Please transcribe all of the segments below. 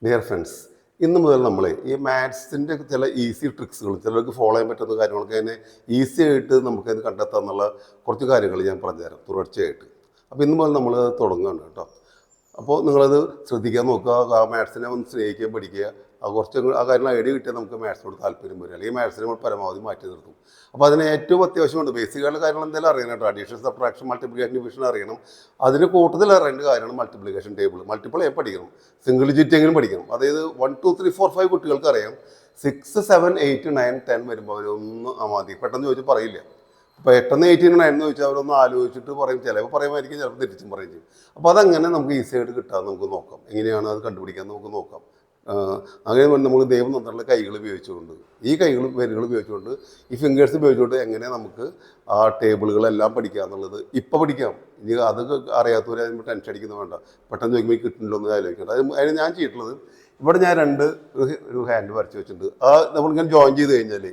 Dear friends, ഇന്ന് മുതൽ നമ്മൾ ഈ മാത്സിൻ്റെ ചില ഈസി ട്രിക്സുകൾ ചിലർക്ക് ഫോളോ ചെയ്യാൻ പറ്റുന്ന കാര്യങ്ങളൊക്കെ തന്നെ ഈസി ആയിട്ട് നമുക്കത് കണ്ടെത്താമെന്നുള്ള കുറച്ച് കാര്യങ്ങൾ ഞാൻ പറഞ്ഞുതരാം തുടർച്ചയായിട്ട്. അപ്പോൾ ഇന്ന് മുതൽ നമ്മൾ തുടങ്ങുകയാണ് കേട്ടോ. അപ്പോൾ നിങ്ങളത് ശ്രദ്ധിക്കാൻ നോക്കുക, ആ മാത്സിനെ ഒന്ന് സ്നേഹിക്കാൻ പഠിക്കുക. കുറച്ച് ആ കാര്യങ്ങൾ ഐഡിയ കിട്ടിയാൽ നമുക്ക് മാത്സിനോട് താല്പര്യം വരും, അല്ലെങ്കിൽ മാത്സിനെ നമ്മൾ പരമാവധി മാറ്റി നിർത്തും. അപ്പോൾ അതിന് ഏറ്റവും അത്യാവശ്യമുണ്ട് ബേസിക്കായിട്ടുള്ള കാര്യങ്ങൾ എന്തായാലും അറിയണം കേട്ടോ. അഡീഷൻ, സബ്ട്രാക്ഷൻ, മൾട്ടിപ്ലിക്കേഷൻ, ഡിവിഷൻ അറിയണം. അതിന് കൂട്ടത്തിൽ അറിയേണ്ട കാര്യമാണ് മൾട്ടിപ്ലിക്കേഷൻ ടേബിൾ. മൾട്ടിപ്പിൾ പഠിക്കണം, സിംഗിൾ ഡിജിറ്റ് എങ്കിലും പഠിക്കണം. അതായത് 1 2 3 4 5 കുട്ടികൾക്ക് അറിയാം. 6 7 8 9 10 വരുമ്പോൾ അവരൊന്നും മതി പെട്ടെന്ന് ചോദിച്ചാൽ പറയില്ല. ഇപ്പോൾ 8 18 9 എന്ന് ചോദിച്ചാൽ അവരൊന്ന് ആലോചിച്ചിട്ട് പറയും, ചിലപ്പോൾ പറയുമായിരിക്കും, ചിലപ്പോൾ തെറ്റിച്ചും പറയും ചെയ്യും. അപ്പോൾ അതങ്ങനെ നമുക്ക് ഈസി ആയിട്ട് കിട്ടാൻ നമുക്ക് നോക്കാം. എങ്ങനെയാണ് അത് കണ്ടുപിടിക്കാൻ നമുക്ക് നോക്കാം. അങ്ങനെ നമ്മൾ ദൈവം തന്നിട്ടുള്ള കൈകൾ ഉപയോഗിച്ചുകൊണ്ട്, ഈ വിരലുകൾ ഉപയോഗിച്ചുകൊണ്ട്, ഈ ഫിംഗേഴ്സ് ഉപയോഗിച്ചുകൊണ്ട് എങ്ങനെ നമുക്ക് ആ ടേബിളുകളെല്ലാം പഠിക്കുക എന്നുള്ളത് ഇപ്പോൾ പഠിക്കാം. ഇനി അത് അറിയാത്തവരെ അതിന് ടെൻഷൻ അടിക്കുന്നത് വേണ്ട. പെട്ടെന്ന് ചോദിക്കുമ്പോൾ കിട്ടുന്നില്ല എന്ന് ആലോചിക്കേണ്ട. അതിന് ഞാൻ ചെയ്തിട്ടുള്ളത്, ഇവിടെ ഞാൻ ഒരു ഹാൻഡ് വരച്ച് വെച്ചിട്ടുണ്ട്. നമ്മളിങ്ങനെ ജോയിൻ ചെയ്ത് കഴിഞ്ഞാൽ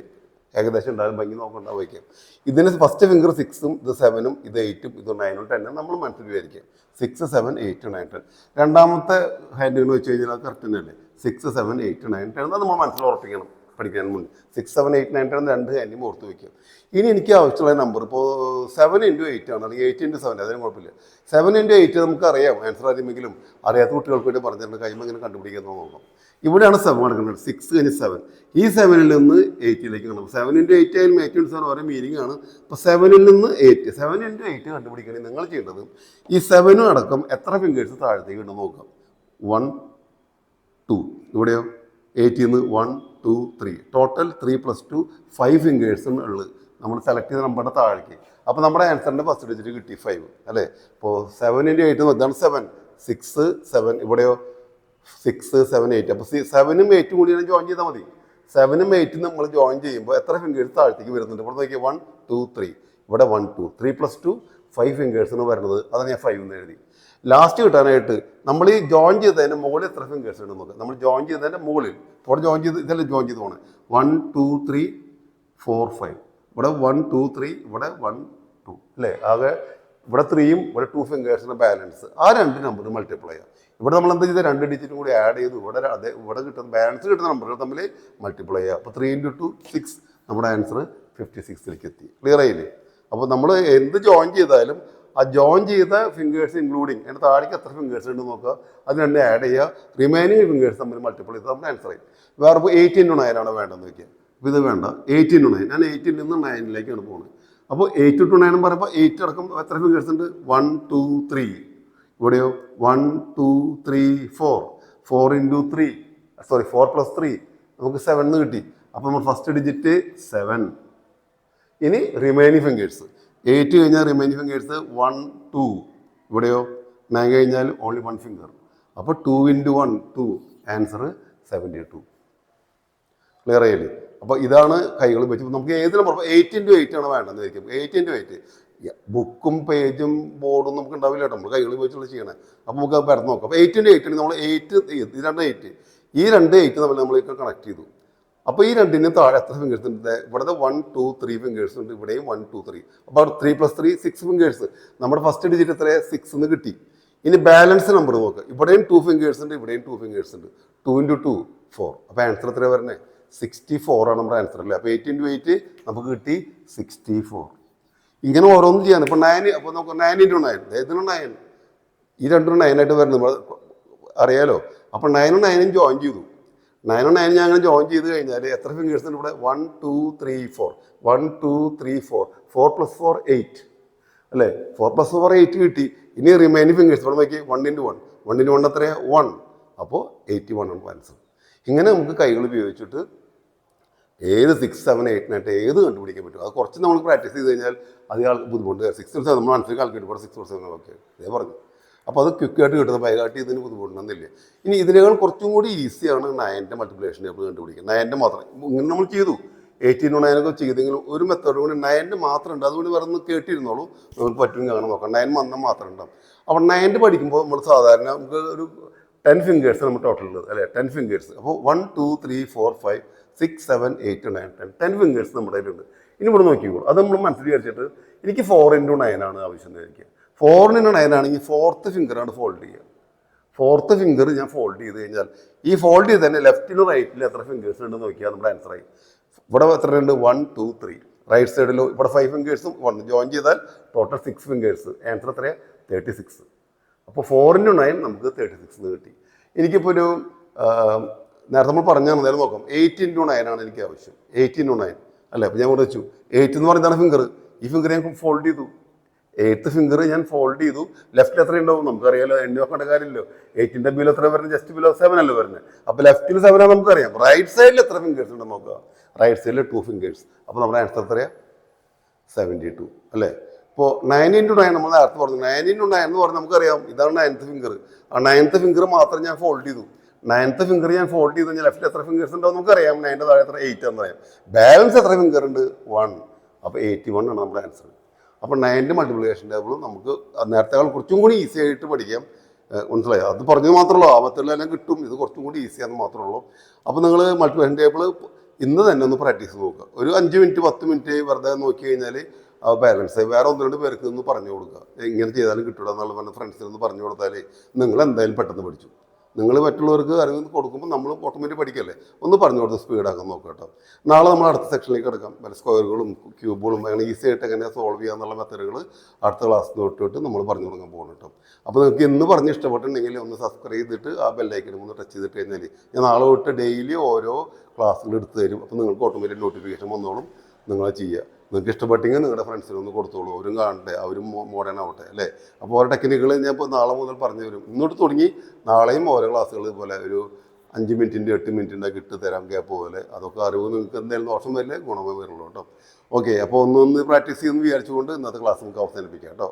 ഏകദേശം ഉണ്ടാകും, ഭംഗി നോക്കണ്ട വയ്ക്കാം. ഇതിന് ഫസ്റ്റ് ഫിംഗർ 6ഉം ഇത് 7ഉം ഇത് 8ഉം ഇത് 9ഉം 10ഉം നമ്മൾ മനസ്സിൽ വിചാരിക്കാം. 6 7 8 9 10. രണ്ടാമത്തെ ഹാൻഡുകൾ വെച്ച് കഴിഞ്ഞാൽ അത് കറക്റ്റ് തന്നെയല്ലേ. 6 7 8 9 10 നമ്മൾ മനസ്സിൽ ഉറപ്പിക്കണം പഠിക്കാൻ മുന്നേ. 6 7 8 9 10 രണ്ട് ഹാൻഡും ഓർത്ത് വയ്ക്കാം. ഇനി എനിക്ക് ആവശ്യമുള്ള നമ്പർ ഇപ്പോൾ 7 × 8 ആണ്, അല്ലെങ്കിൽ 8 × 7, അതിന് കുഴപ്പമില്ല. 7 × 8 നമുക്കറിയാം ആൻസർ അറിയുമെങ്കിലും അറിയാത്ത കുട്ടികൾക്ക് വേണ്ടി പറഞ്ഞിട്ടുണ്ട്, കഴിയുമ്പോൾ ഇങ്ങനെ കണ്ടുപിടിക്കാൻ നോക്കാം. ഇവിടെയാണ് 7 നടക്കുന്നത്. 6 കഴിഞ്ഞ് 7, ഈ 7ൽ നിന്ന് 8ലേക്ക് കാണും. 7 × 8 ആയാലും 8 × 7 ഓരോ മീനിങ് ആണ്. ഇപ്പോൾ 7ൽ നിന്ന് 8, 7 × 8 കണ്ടുപിടിക്കണമെങ്കിൽ നിങ്ങൾ ചെയ്യേണ്ടത് ഈ 7 അടക്കം എത്ര ഫിംഗേഴ്സ് താഴത്തേക്ക് ഉണ്ടെന്ന് നോക്കാം. 1 2, ഇവിടെയോ 8ൽ നിന്ന് 1 2 3, ടോട്ടൽ 3 + 2 5 ഫിംഗേഴ്സാണ് ഉള്ളത് നമ്മൾ സെലക്ട് ചെയ്ത നമ്പറിൻ്റെ താഴേക്ക്. അപ്പോൾ നമ്മുടെ ആൻസറിൻ്റെ ഫസ്റ്റ് ഡിജിറ്റ് കിട്ടി 5 അല്ലേ. ഇപ്പോൾ 7 × 8 ഇതാണ് 7, 6 7, ഇവിടെയോ 6 7 8. അപ്പോൾ 7ഉം 8ഉം കൂടി ജോയിൻ ചെയ്താൽ മതി. 7ഉം 8ഉം നമ്മൾ ജോയിൻ ചെയ്യുമ്പോൾ എത്ര ഫിംഗേഴ്സ് താഴത്തേക്ക് വരുന്നുണ്ട്? ഇവിടെ നോക്കിയാൽ 1 2 3, ഇവിടെ 1 2 3 + 2 5 ഫിംഗേഴ്സാണ് വരുന്നത്. അതാണ് ഞാൻ 5 എന്ന് എഴുതി. ലാസ്റ്റ് കിട്ടാനായിട്ട് നമ്മൾ ഈ ജോയിൻ ചെയ്തതിൻ്റെ മുകളിൽ എത്ര ഫിംഗേഴ്സ് ഉണ്ടെന്ന് നോക്കുക. നമ്മൾ ജോയിൻ ചെയ്തതിൻ്റെ മുകളിൽ ഇവിടെ ജോയിൻ ചെയ്ത് ഇതല്ലേ ജോയിൻ ചെയ്ത് പോകണേ. 1 2 3 4 5, ഇവിടെ 1 2 3, ഇവിടെ 1 2 അല്ലേ. ആകെ ഇവിടെ 3ഉം ഇവിടെ 2 ഫിംഗേഴ്സിൻ്റെ ബാലൻസ്. ആ രണ്ട് നമ്പർ മൾട്ടിപ്ലൈ ചെയ്യാം. ഇവിടെ നമ്മൾ എന്താ ചെയ്താൽ 2 ഡിജിറ്റും കൂടി ആഡ് ചെയ്തു. ഇവിടെ കിട്ടുന്ന ബാലൻസ് കിട്ടുന്ന നമ്പറുകൾ തമ്മിൽ മൾട്ടിപ്ലൈ ചെയ്യുക. അപ്പോൾ 3 × 2 6, നമ്മുടെ ആൻസർ 56ലേക്ക് എത്തി. ക്ലിയർ ആയില്ലേ? അപ്പോൾ നമ്മൾ എന്ത് ജോയിൻ ചെയ്താലും ആ ജോയിൻ ചെയ്ത ഫിംഗേഴ്സ് ഇൻക്ലൂഡിങ് അതിൻ്റെ താഴേക്ക് എത്ര ഫിംഗേഴ്സ് ഉണ്ടെന്ന് നോക്കുക, അത് രണ്ട് ആഡ് ചെയ്യുക, റിമൈനിങ് ഫിംഗേഴ്സ് തമ്മിൽ മൾട്ടിപ്ലൈ ചെയ്ത് നമ്മുടെ ആൻസർ ആയി. വേറെ ഇപ്പോൾ 8 × 9 ആണ് വേണ്ടതെന്ന് വയ്ക്കുക. അപ്പോൾ ഇത് വേണ്ട, 8 × 9. ഞാൻ 8ൽ നിന്ന് 9ലേക്കാണ് പോകുന്നത്. അപ്പോൾ 8 to 9 പറയുമ്പോൾ 8 അടക്കം എത്ര ഫിംഗേഴ്സ് ഉണ്ട്? 1 2 3, ഇവിടെയോ 1 2 3 4, 4 × 3 4 + 3 നമുക്ക് 7 കിട്ടി. അപ്പോൾ നമ്മൾ ഫസ്റ്റ് ഡിജിറ്റ് 7. ഇനി റിമൈനിങ് ഫിംഗേഴ്സ് 8 കഴിഞ്ഞാൽ റിമൈനിങ് ഫിംഗേഴ്സ് 1 2, ഇവിടെയോ 9 കഴിഞ്ഞാൽ ഓൺലി 1 ഫിംഗർ. അപ്പോൾ 2 × 1 2, ആൻസർ 72. ക്ലിയർ ആയില്ലേ? അപ്പോൾ ഇതാണ് കൈകൾ വെച്ച് നമുക്ക് ഏതിലും 8 × 8 ആണ് വേണ്ടതെന്ന് വയ്ക്കും. 8 × 8 ബുക്കും പേജും ബോർഡും നമുക്ക് ഉണ്ടാവില്ല കേട്ടോ, നമ്മൾ കൈകൾ വെച്ചുള്ള ചെയ്യണേ. അപ്പോൾ നമുക്ക് അത് പരന്ന് നോക്കാം. അപ്പോൾ 8 × 8 നമ്മൾ 8 ഈ രണ്ട് 8 തമ്മിൽ നമ്മൾ കണക്ട് ചെയ്തു. അപ്പോൾ ഈ രണ്ടിന് താഴെ എത്ര ഫിംഗേഴ്സ് ഉണ്ട്? ഇവിടെ 1 2 3 ഫിംഗേഴ്സ് ഉണ്ട്, ഇവിടെയും 1 2 3. അപ്പോൾ 3 + 3 6 ഫിംഗേഴ്സ്. നമ്മുടെ ഫസ്റ്റ് ഡിജിറ്റ് എത്ര? 6 എന്ന് കിട്ടി. ഇനി ബാലൻസ് നമ്പർ നോക്കുക. ഇവിടെയും 2 ഫിംഗേഴ്സ് ഉണ്ട്, ഇവിടെയും 2 ഫിംഗേഴ്സ് ഉണ്ട്. 2 × 2 4. അപ്പോൾ ആൻസർ എത്രയാണ് വരുന്നത്? 64 ആണ് നമ്മുടെ ആൻസർ അല്ലേ. അപ്പോൾ 8 × 8 നമുക്ക് കിട്ടി 64. ഇങ്ങനെ ഓരോന്നും ചെയ്യാൻ. ഇപ്പോൾ 9, അപ്പോൾ നമുക്ക് 9 × 9, ഏതിനും 9, ഈ രണ്ടും 9 ആയിട്ട് വരുന്നത് അറിയാലോ. അപ്പോൾ 9ഉം 9ഉം ജോയിൻ ചെയ്തു. 9ഉം 9ഉം ഞാൻ അങ്ങനെ ജോയിൻ ചെയ്ത് കഴിഞ്ഞാൽ എത്ര ഫിംഗേഴ്സ് ഉണ്ട് ഇവിടെ? 1 2 3 4, 1 2 3 4, 4 + 4 8 അല്ലേ. 4 + 4 8 കിട്ടി. ഇനി റിമൈനിങ് ഫിംഗേഴ്സ് ഇവിടെ നോക്കി 1 × 1, 1 × 1 എത്രയാണ്? 1. അപ്പോൾ 81 ആണ് ആൻസർ. ഇങ്ങനെ നമുക്ക് കൈകൾ ഉപയോഗിച്ചിട്ട് ഏത് 6 7 8 9 ഏത് കണ്ടുപിടിക്കാൻ പറ്റും. അത് കുറച്ച് നമ്മൾ പ്രാക്ടീസ് ചെയ്ത് കഴിഞ്ഞാൽ അധികം ബുദ്ധിമുട്ട്. 6 7 നമ്മൾ മനസ്സിൽ കാൽക്കുലേറ്റ് ഇവിടെ 6 7 ഓക്കെ ഇതേ പറഞ്ഞു. അപ്പോൾ അത് ക്വിക്കായിട്ട് കിട്ടുന്ന ബൈകാട്ടി ഇതിന് ബുദ്ധിമുട്ടണമെന്നില്ല. ഇനി ഇതിനേക്കാൾ കുറച്ചും കൂടി ഈസിയാണ് 9ൻ്റെ മൾട്ടിപ്ലിക്കേഷൻ ടേബിൾ കണ്ടുപിടിക്കുക. 9ൻ്റെ മാത്രം ഇങ്ങനെ നമ്മൾ ചെയ്തു. 8 × 9 ഒക്കെ ചെയ്തെങ്കിലും ഒരു മെത്തേഡ് കൂടി 9ൻ്റെ മാത്രം ഉണ്ട്. അതുകൊണ്ട് വേറെ ഒന്ന് കേട്ടിരുന്നോളൂ, നമുക്ക് പറ്റുമെങ്കിൽ അങ്ങനെ നോക്കാം. 9 വന്നാൽ മാത്രം ഉണ്ടാവും. അപ്പോൾ 9 പഠിക്കുമ്പോൾ നമ്മൾ സാധാരണ നമുക്ക് ഒരു 10 ഫിംഗേഴ്സ് നമ്മൾ ടോട്ടൽ ഉള്ളത് അല്ലേ. 10 ഫിംഗേഴ്സ്. അപ്പോൾ 1 2 3 4 5 6 7 8 9 10 10 ഫിംഗേഴ്സ് നമ്മുടെ കയ്യിലുണ്ട്. ഇനി ഇവിടെ നോക്കിക്കോളൂ. അത് നമ്മൾ മനസ്സിൽ വിചാരിച്ചിട്ട് എനിക്ക് 4 × 9 ആണ് ആവശ്യം എന്ന് വിചാരിക്കുക. 4 × 9 ആണെങ്കിൽ 4th ഫിംഗറാണ് ഫോൾഡ് ചെയ്യുക. ഫോർത്ത് ഫിംഗർ ഞാൻ ഫോൾഡ് ചെയ്ത് കഴിഞ്ഞാൽ ഈ ഫോൾഡ് ചെയ്ത് തന്നെ ലെഫ്റ്റിലും റൈറ്റിലും എത്ര ഫിംഗേഴ്സ് ഉണ്ടെന്ന് നോക്കിയാൽ നമ്മുടെ ആൻസർ ആയി. ഇവിടെ എത്ര ഉണ്ട്? 1 2 3. റൈറ്റ് സൈഡിലോ ഇവിടെ 5 ഫിംഗേഴ്സും വന്ന് ജോയിൻ ചെയ്താൽ ടോട്ടൽ 6 ഫിംഗേഴ്സ്. ആൻസർ എത്രയാണ്? 36. അപ്പോൾ 4 into 9 നമുക്ക് 36 കിട്ടി. എനിക്കിപ്പോൾ ഒരു നേരത്തെ നമ്മൾ പറഞ്ഞാൽ നേരം നോക്കാം. 8 into 9 ആണ് എനിക്ക് ആവശ്യം. 8 into 9 അല്ലേ? അപ്പോൾ ഞാൻ ഇവിടെ വെച്ചു 8 എന്ന് പറയുന്നതാണ് ഫിംഗർ. ഈ ഫിംഗർ ഞാൻ ഫോൾഡ് ചെയ്തു. 8th ഫിംഗർ ഞാൻ ഫോൾഡ് ചെയ്തു. ലെഫ്റ്റിൽ എത്ര ഉണ്ടാവും നമുക്കറിയാലോ, എണ്ണി നോക്കേണ്ട കാര്യമില്ലോ. 8ന്റെ ബിലോ എത്ര വരുന്നത്? ജസ്റ്റ് ബിലോ 7 അല്ലേ വരുന്നത്. അപ്പോൾ ലെഫ്റ്റിൽ 7 ആണ് നമുക്കറിയാം. റൈറ്റ് സൈഡിൽ എത്ര ഫിംഗേഴ്സ് ഉണ്ടെന്ന് നോക്കുക. റൈറ്റ് സൈഡിൽ 2 ഫിംഗേഴ്സ്. അപ്പോൾ നമ്മുടെ ആൻസർ എത്രയാണ്? 72 അല്ലേ? ഇപ്പോൾ 9 into 9 നമ്മൾ നേരത്തെ പറഞ്ഞു. 9 into 9 എന്ന് പറഞ്ഞാൽ നമുക്കറിയാം ഇതാണ് 9th ഫിംഗർ. ആ 9th ഫിംഗർ മാത്രം ഞാൻ ഫോൾഡ് ചെയ്തു. 9th ഫിംഗർ ഞാൻ ഫോൾഡ് ചെയ്ത് കഴിഞ്ഞാൽ ലെഫ്റ്റിൽ എത്ര ഫിംഗേഴ്സ് ഉണ്ടാവും നമുക്കറിയാം. 9ന്റെ താഴെ എത്ര? 8 എന്ന് പറയാം. ബാലൻസ് എത്ര ഫിംഗർ ഉണ്ട്? 1. അപ്പോൾ 81 ആണ് നമ്മുടെ ആൻസർ. അപ്പോൾ 9ന്റെ മൾട്ടിപ്ലിക്കേഷൻ ടേബിളും നമുക്ക് നേരത്തെ കുറച്ചും കൂടി ഈസി ആയിട്ട് പഠിക്കാം. മനസ്സിലായി? അത് പറഞ്ഞത് മാത്രമേ ഉള്ളൂ. ആപത്തുള്ളതെല്ലാം കിട്ടും. ഇത് കുറച്ചും കൂടി ഈസിയാന്ന് മാത്രമേ ഉള്ളൂ. അപ്പോൾ നിങ്ങൾ മൾട്ടിപ്ലിക്കേഷൻ ടേബിൾ ഇന്ന് തന്നെ ഒന്ന് പ്രാക്ടീസ് നോക്കുക. ഒരു 5 മിനിറ്റ് 10 മിനിറ്റ് വെറുതെ നോക്കി കഴിഞ്ഞാൽ ആ ബാലൻസ് വേറെ 1-2 പേർക്ക് ഒന്ന് പറഞ്ഞു കൊടുക്കുക. ഇങ്ങനെ ചെയ്താലും കിട്ടൂടാ എന്നുള്ള പറഞ്ഞ ഫ്രണ്ട്സിനൊന്ന് പറഞ്ഞു കൊടുത്താൽ നിങ്ങൾ എന്തായാലും പെട്ടെന്ന് പഠിച്ചു. നിങ്ങൾ മറ്റുള്ളവർക്ക് അറിവ് കൊടുക്കുമ്പോൾ നമ്മൾ ഓട്ടോമാറ്റിക് പഠിക്കല്ലേ. ഒന്ന് പറഞ്ഞു കൊടുത്ത് സ്പീഡാക്കാൻ നോക്കുക കേട്ടോ. നാളെ നമ്മൾ അടുത്ത സെക്ഷനിലേക്ക് കിടക്കാം. പല സ്ക്വയറുകളും ക്യൂബുകളും അങ്ങനെ ഈസി ആയിട്ട് എങ്ങനെ സോൾവ് ചെയ്യാന്നുള്ള മെത്തേഡുകൾ അടുത്ത ക്ലാസ് തൊട്ടിട്ട് നമ്മൾ പറഞ്ഞു തുടങ്ങാൻ പോകണം കേട്ടോ. അപ്പോൾ നിങ്ങൾക്ക് ഇന്ന് പറഞ്ഞ് ഇഷ്ടപ്പെട്ടിട്ടുണ്ടെങ്കിൽ ഒന്ന് സബ്സ്ക്രൈബ് ചെയ്തിട്ട് ആ ബെല്ലൈക്കനും ഒന്ന് ടച്ച് ചെയ്തിട്ട് കഴിഞ്ഞാൽ ഞാൻ നാളെ തൊട്ട് ഡെയിലി ഓരോ ക്ലാസ്സുകൾ എടുത്ത് തരും. അപ്പോൾ നിങ്ങൾക്ക് ഓട്ടോമാറ്റിക് നോട്ടിഫിക്കേഷൻ വന്നോളും. നിങ്ങളത് ചെയ്യുക. നിങ്ങൾക്ക് ഇഷ്ടപ്പെട്ടെങ്കിൽ നിങ്ങളുടെ ഫ്രണ്ട്സിനൊന്ന് കൊടുത്തോളൂ. അവരും കാണട്ടെ, അവരും മോഡേൺ ആവട്ടെ അല്ലേ. അപ്പോൾ ഓരോ ടെക്നിക്കുകൾ ഞാൻ ഇപ്പോൾ നാളെ മുതൽ പറഞ്ഞു തരും. ഇന്നോട്ട് തുടങ്ങി നാളെയും ഓരോ ക്ലാസ്സുകൾ ഇതുപോലെ ഒരു 5 മിനിറ്റിൻ്റെ 8 മിനിറ്റിൻ്റെ ഇട്ട് തരാം ഗ്യാപ്പ് പോലെ. അതൊക്കെ അറിവ് നിങ്ങൾക്ക് എന്തായാലും ദോഷം വരില്ല, ഗുണമേ വരുള്ളൂ കേട്ടോ. ഓക്കെ, അപ്പോൾ ഒന്ന് പ്രാക്ടീസ് ചെയ്യുമെന്ന് വിചാരിച്ചുകൊണ്ട് ഇന്നത്തെ ക്ലാസ് നമുക്ക് അവസാനിപ്പിക്കാം കേട്ടോ.